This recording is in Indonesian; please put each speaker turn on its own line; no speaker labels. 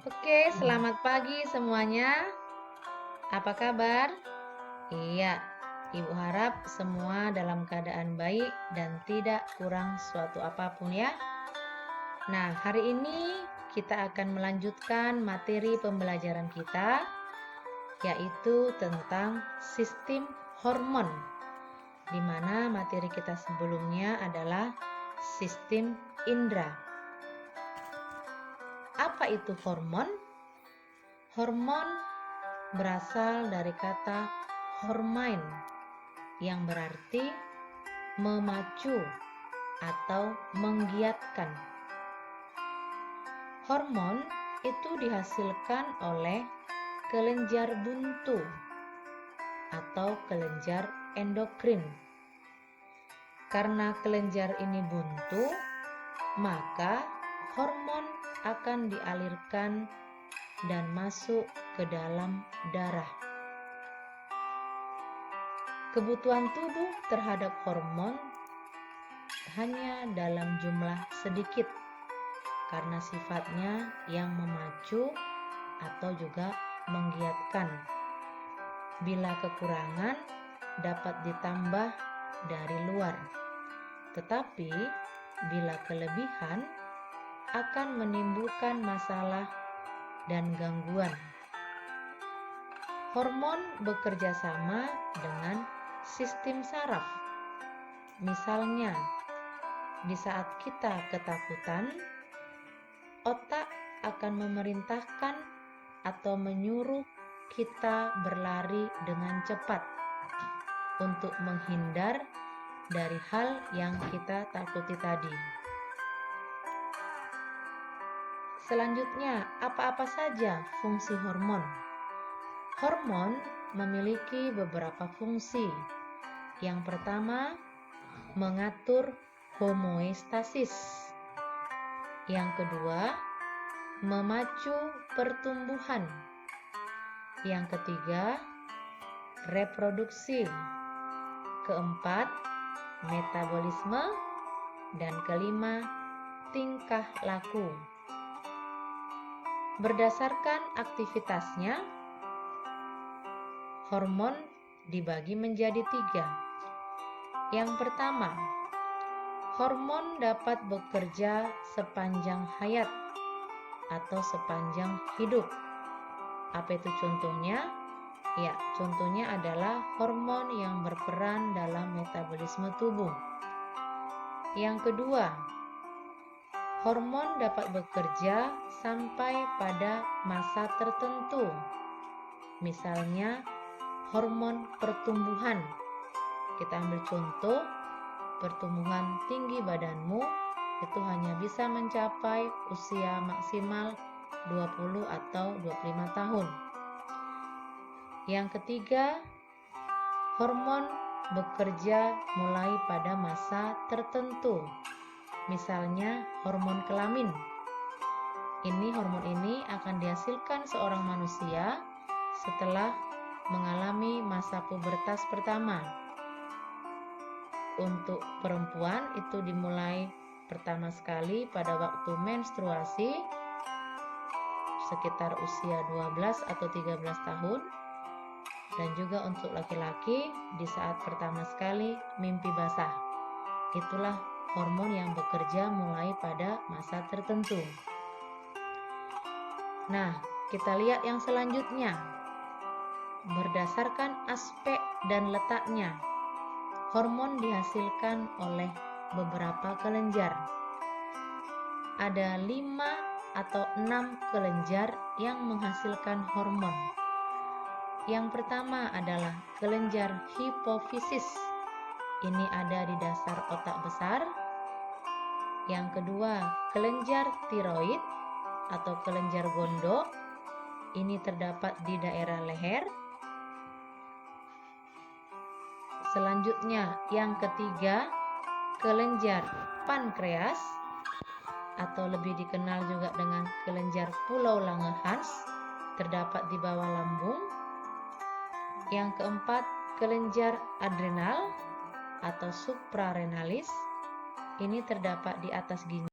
Oke, selamat pagi semuanya. Apa kabar? Iya, Ibu harap semua dalam keadaan baik dan tidak kurang suatu apapun ya. Nah, hari ini kita akan melanjutkan materi pembelajaran kita, yaitu tentang sistem hormon, di mana materi kita sebelumnya adalah sistem indera. Apa itu hormon? Hormon berasal dari kata hormone yang berarti memacu atau menggiatkan. Hormon itu dihasilkan oleh kelenjar buntu atau kelenjar endokrin. Karena kelenjar ini buntu, maka hormon akan dialirkan dan masuk ke dalam darah. Kebutuhan tubuh terhadap hormon hanya dalam jumlah sedikit karena sifatnya yang memacu atau juga menggiatkan. Bila kekurangan dapat ditambah dari luar, tetapi bila kelebihan akan menimbulkan masalah dan gangguan. Hormon bekerja sama dengan sistem saraf. Misalnya, di saat kita ketakutan, otak akan memerintahkan atau menyuruh kita berlari dengan cepat untuk menghindar dari hal yang kita takuti tadi. Selanjutnya, apa-apa saja fungsi hormon? Hormon memiliki beberapa fungsi. Yang pertama, mengatur homeostasis. Yang kedua, memacu pertumbuhan. Yang ketiga, reproduksi. Keempat, metabolisme. Dan kelima, tingkah laku. Berdasarkan aktivitasnya, hormon dibagi menjadi 3. Yang pertama, hormon dapat bekerja sepanjang hayat atau sepanjang hidup. Apa itu contohnya? Ya, contohnya adalah hormon yang berperan dalam metabolisme tubuh. Yang kedua, hormon dapat bekerja sampai pada masa tertentu. Misalnya, hormon pertumbuhan. Kita ambil contoh, pertumbuhan tinggi badanmu itu hanya bisa mencapai usia maksimal 20 atau 25 tahun. Yang ketiga, hormon bekerja mulai pada masa tertentu. Misalnya hormon kelamin. Hormon ini akan dihasilkan seorang manusia setelah mengalami masa pubertas pertama. Untuk perempuan itu dimulai pertama sekali pada waktu menstruasi sekitar usia 12 atau 13 tahun. Dan juga untuk laki-laki di saat pertama sekali mimpi basah. Itulah hormon yang bekerja mulai pada masa tertentu. Nah, kita lihat yang selanjutnya. Berdasarkan aspek dan letaknya, hormon dihasilkan oleh beberapa kelenjar. Ada 5 atau 6 kelenjar yang menghasilkan hormon. Yang pertama adalah kelenjar hipofisis. Ini ada di dasar otak besar. Yang kedua, kelenjar tiroid atau kelenjar gondok. Ini terdapat di daerah leher. Selanjutnya, yang ketiga, kelenjar pankreas atau lebih dikenal juga dengan kelenjar pulau Langerhans, terdapat di bawah lambung. Yang keempat, kelenjar adrenal atau suprarenalis. Ini terdapat di atas ginjal.